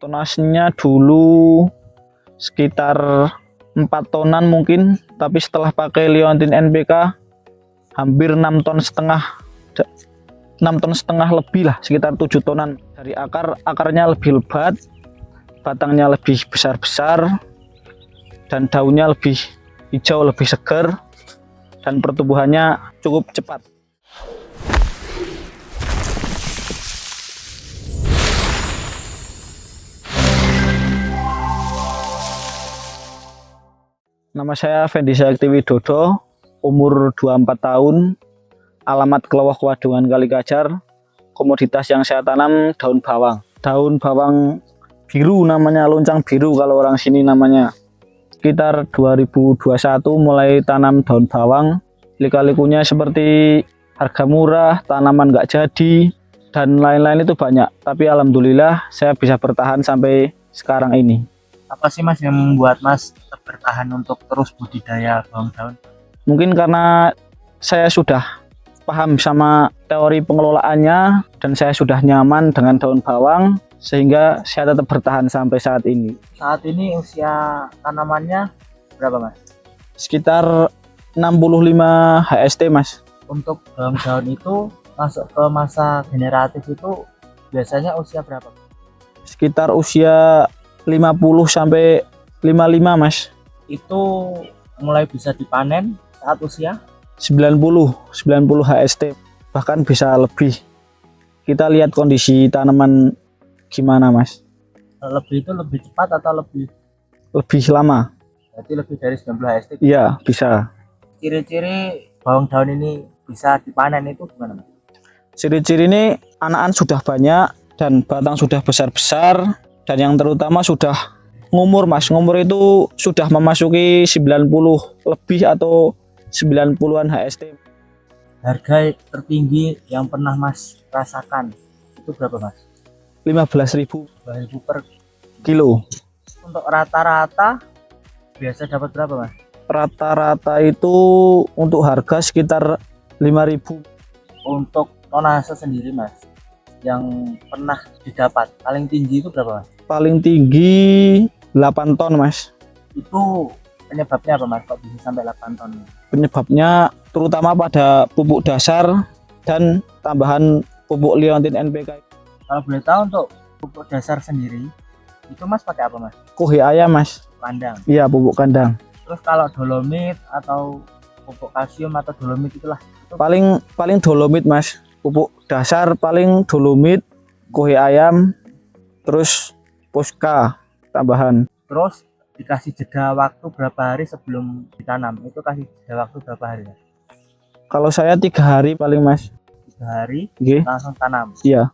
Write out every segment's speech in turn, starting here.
Tonasenya dulu sekitar 4 tonan mungkin, tapi setelah pakai Leontin NPK hampir 6,5 ton, 6,5 ton lebih lah, sekitar 7 tonan. Dari akarnya lebih lebat, batangnya lebih besar-besar, dan daunnya lebih hijau, lebih segar, dan pertumbuhannya cukup cepat. Nama saya Fendi Sakti Widodo, umur 24 tahun, alamat Kelowah Wadungan Kalikajar. Komoditas yang saya tanam daun bawang. Daun bawang biru namanya, loncang biru kalau orang sini namanya. Sekitar 2021 mulai tanam daun bawang. Lika-likunya seperti harga murah, tanaman nggak jadi, dan lain-lain itu banyak. Tapi alhamdulillah saya bisa bertahan sampai sekarang ini. Apa sih Mas yang membuat Mas tetap bertahan untuk terus budidaya bawang daun? Mungkin karena saya sudah paham sama teori pengelolaannya dan saya sudah nyaman dengan daun bawang, sehingga saya tetap bertahan sampai saat ini. Saat ini usia tanamannya berapa Mas? Sekitar 65 HST Mas. Untuk bawang daun itu masuk ke masa generatif itu biasanya usia berapa? Sekitar usia 50 sampai 55 Mas. Itu mulai bisa dipanen saat usia 90 HST, bahkan bisa lebih. Kita lihat kondisi tanaman gimana Mas. lebih itu lebih cepat atau lebih lama? berarti lebih dari 90 HST? Iya, bisa. Ciri-ciri bawang daun ini bisa dipanen itu gimana Mas? Ciri-ciri ini anakan sudah banyak dan batang sudah besar-besar, dan yang terutama sudah ngumur Mas. Ngumur itu sudah memasuki 90 lebih atau 90-an HST. Harga tertinggi yang pernah Mas rasakan itu berapa Mas? 15.000 per kilo. Untuk rata-rata biasa dapat berapa Mas? Rata-rata itu untuk harga sekitar 5.000. Untuk tonase sendiri Mas yang pernah didapat paling tinggi itu berapa Mas? Paling tinggi 8 ton Mas. Itu penyebabnya apa Mas kok bisa sampai 8 ton? Penyebabnya terutama pada pupuk dasar dan tambahan pupuk Leontin NPK. Kalau boleh tahu untuk pupuk dasar sendiri itu Mas pakai apa Mas? Kohe ayam Mas. Kandang. Iya, pupuk kandang. Terus kalau dolomit atau pupuk kalsium atau dolomit itulah itu Paling dolomit Mas. Pupuk dasar paling dolomit, kohe ayam, terus poska tambahan. terus dikasih jeda waktu berapa hari sebelum ditanam? Itu kasih jeda waktu berapa hari Mas? Kalau saya 3 hari paling Mas. 3 hari Oke. langsung tanam. Iya.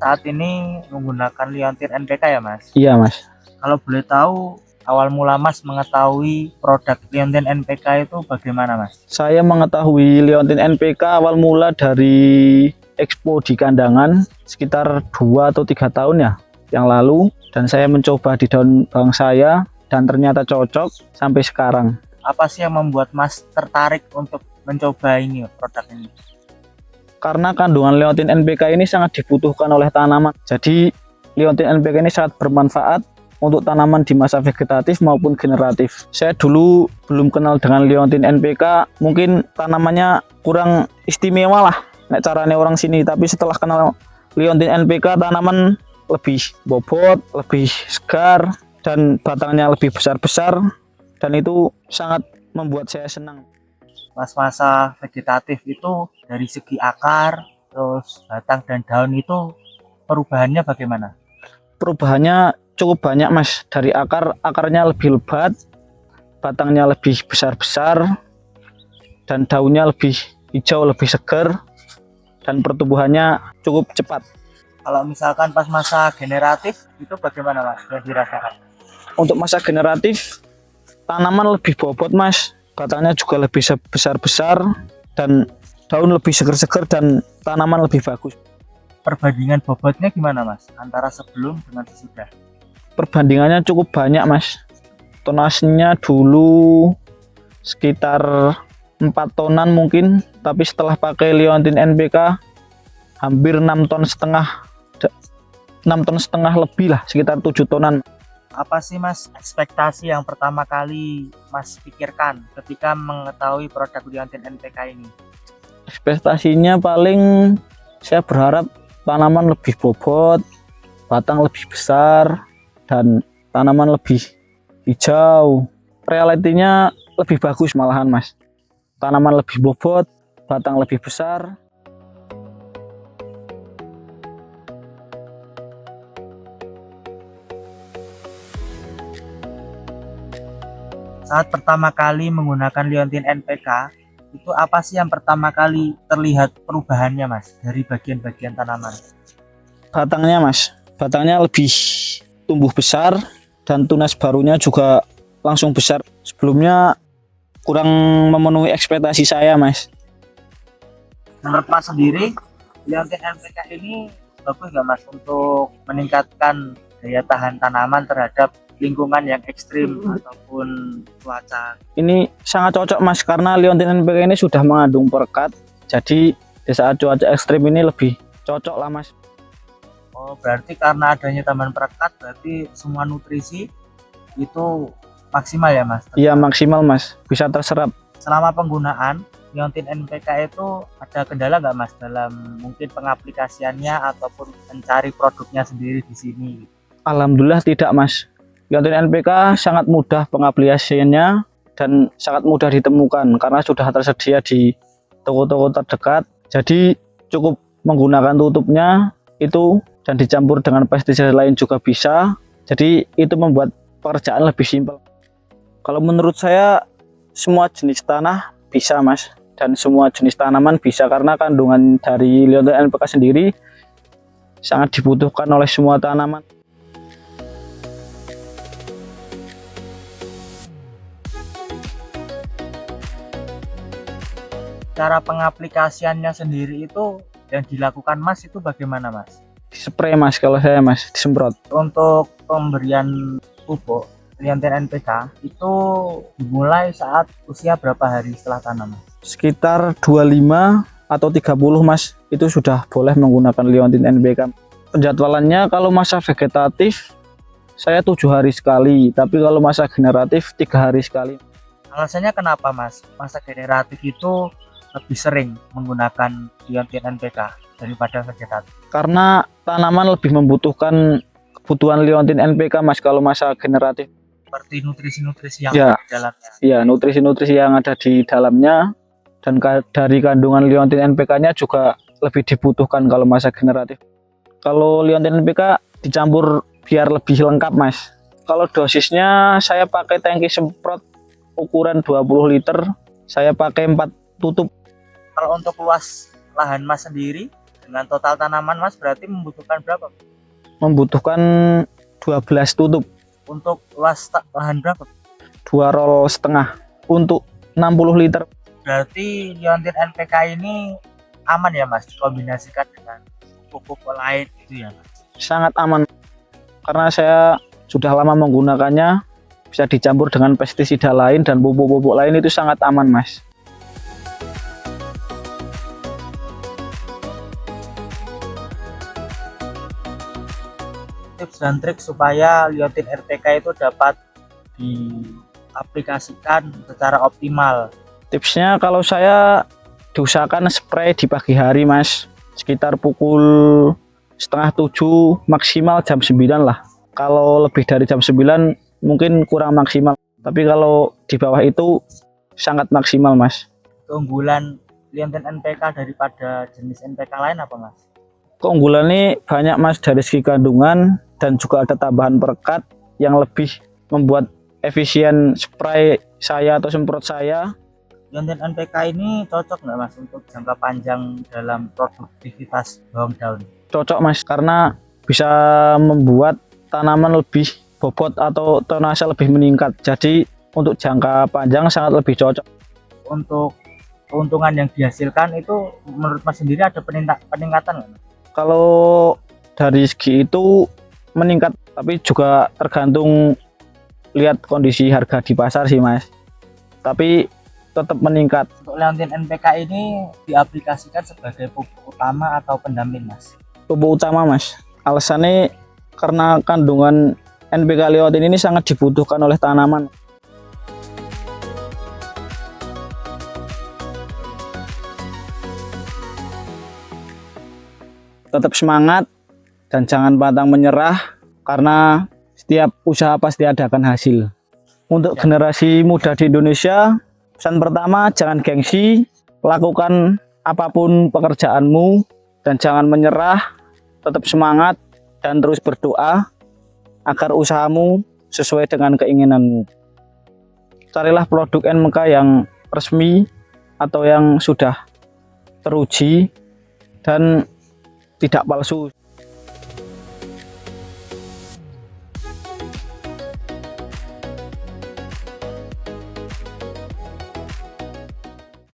Saat ini menggunakan Leontin NPK ya Mas? Iya Mas. Kalau boleh tahu awal mula Mas mengetahui produk Leontin NPK itu bagaimana Mas? Saya mengetahui Leontin NPK awal mula dari Expo di Kandangan sekitar 2 atau 3 tahun ya yang lalu, dan saya mencoba di daun bawang saya dan ternyata cocok sampai sekarang. Apa sih yang membuat Mas tertarik untuk mencoba ini produk ini? Karena kandungan Leontin NPK ini sangat dibutuhkan oleh tanaman. Jadi Leontin NPK ini sangat bermanfaat untuk tanaman di masa vegetatif maupun generatif. Saya dulu belum kenal dengan Leontin NPK, mungkin tanamannya kurang istimewa lah nek carane orang sini, tapi setelah kenal Leontin NPK tanaman lebih bobot, lebih segar, dan batangnya lebih besar-besar, dan itu sangat membuat saya senang. Masa vegetatif itu dari segi akar, terus batang dan daun itu perubahannya bagaimana? Perubahannya cukup banyak Mas. Dari akarnya lebih lebat, batangnya lebih besar-besar, dan daunnya lebih hijau, lebih segar, dan pertumbuhannya cukup cepat. Kalau misalkan pas masa generatif itu bagaimana Mas yang dirasakan? Untuk masa generatif tanaman lebih bobot Mas, batangnya juga lebih besar-besar, dan daun lebih segar-segar, dan tanaman lebih bagus. Perbandingan bobotnya gimana Mas antara sebelum dengan sesudah? Perbandingannya cukup banyak Mas. Tonasenya dulu sekitar 4 tonan mungkin, tapi setelah pakai Leontin NPK hampir 6,5 ton, 6,5 ton lebih lah, sekitar 7 tonan. Apa sih Mas ekspektasi yang pertama kali Mas pikirkan ketika mengetahui produk Leontin NPK ini? Ekspektasinya paling saya berharap tanaman lebih bobot, batang lebih besar, dan tanaman lebih hijau. Realitinya lebih bagus malahan Mas. Tanaman lebih bobot, batang lebih besar. Saat pertama kali menggunakan Leontin NPK, itu apa sih yang pertama kali terlihat perubahannya Mas dari bagian-bagian tanaman? Batangnya Mas, batangnya lebih tumbuh besar dan tunas barunya juga langsung besar. Sebelumnya kurang memenuhi ekspektasi saya Mas. Menurut Mas sendiri, Leontin NPK ini bagus nggak Mas untuk meningkatkan daya tahan tanaman terhadap lingkungan yang ekstrim ataupun cuaca? Ini sangat cocok Mas, karena Leontin NPK ini sudah mengandung perekat, jadi di saat cuaca ekstrim ini lebih cocok lah Mas. Oh, berarti karena adanya tambahan perekat, berarti semua nutrisi itu maksimal ya Mas? Iya maksimal Mas, bisa terserap. Selama penggunaan Leontin NPK itu ada kendala nggak Mas dalam mungkin pengaplikasiannya ataupun mencari produknya sendiri di sini? Alhamdulillah tidak Mas. Leontin NPK sangat mudah pengaplikasiannya dan sangat mudah ditemukan karena sudah tersedia di toko-toko terdekat. Jadi cukup menggunakan tutupnya itu dan dicampur dengan pestisida lain juga bisa. Jadi itu membuat pekerjaan lebih simpel. Kalau menurut saya semua jenis tanah bisa Mas, dan semua jenis tanaman bisa karena kandungan dari Leontin NPK sendiri sangat dibutuhkan oleh semua tanaman. Cara pengaplikasiannya sendiri itu yang dilakukan Mas itu bagaimana Mas? Spray Mas, kalau saya Mas, disemprot. Untuk pemberian pupuk Leontin NPK itu dimulai saat usia berapa hari setelah tanam? Sekitar 25 atau 30 Mas, itu sudah boleh menggunakan Leontin NPK. Penjadwalannya kalau masa vegetatif saya 7 hari sekali, tapi kalau masa generatif 3 hari sekali. Alasannya kenapa Mas? Masa generatif itu lebih sering menggunakan Leontin NPK daripada vegetatif? Karena tanaman lebih membutuhkan kebutuhan Leontin NPK Mas kalau masa generatif. Seperti nutrisi-nutrisi yang Ya, ada di dalamnya. ya nutrisi-nutrisi yang ada di dalamnya dan dari kandungan Leontin NPK-nya juga lebih dibutuhkan kalau masa generatif. Kalau Leontin NPK dicampur biar lebih lengkap Mas. Kalau dosisnya saya pakai tangki semprot ukuran 20 liter, saya pakai 4 tutup. Kalau untuk luas lahan Mas sendiri dengan total tanaman Mas berarti membutuhkan berapa? Membutuhkan 12 tutup. Untuk luas lahan berapa? 2 roll setengah untuk 60 liter. Berarti Leontin NPK ini aman ya Mas dikombinasikan dengan pupuk lain itu ya Mas? Sangat aman karena saya sudah lama menggunakannya, bisa dicampur dengan pestisida lain dan pupuk-pupuk lain, itu sangat aman Mas. Tips dan trik supaya Leontin NPK itu dapat diaplikasikan secara optimal. Tipsnya kalau saya diusahakan spray di pagi hari Mas, sekitar pukul 6:30 maksimal jam 9 lah. Kalau lebih dari jam 9 mungkin kurang maksimal, tapi kalau di bawah itu sangat maksimal Mas. Keunggulan Leontin NPK daripada jenis NPK lain apa Mas? Keunggulan ini banyak Mas, dari segi kandungan dan juga ada tambahan perekat yang lebih membuat efisien spray saya atau semprot saya. Leontin NPK ini cocok nggak Mas untuk jangka panjang dalam produktivitas bawang daun? Cocok Mas, karena bisa membuat tanaman lebih bobot atau tonase lebih meningkat. Jadi untuk jangka panjang sangat lebih cocok. Untuk keuntungan yang dihasilkan itu menurut Mas sendiri ada peningkatan nggak Mas? Kalau dari segi itu meningkat, tapi juga tergantung lihat kondisi harga di pasar sih Mas. Tapi tetap meningkat. Untuk Leontin NPK ini diaplikasikan sebagai pupuk utama atau pendamping, Mas? Pupuk utama, Mas. Alasannya karena kandungan NPK Leontin ini sangat dibutuhkan oleh tanaman. Tetap semangat dan jangan pantang menyerah, karena setiap usaha pasti ada akan hasil. Untuk generasi muda di Indonesia, pesan pertama, jangan gengsi, lakukan apapun pekerjaanmu dan jangan menyerah, tetap semangat dan terus berdoa agar usahamu sesuai dengan keinginanmu. Carilah produk NPK yang resmi atau yang sudah teruji dan tidak palsu.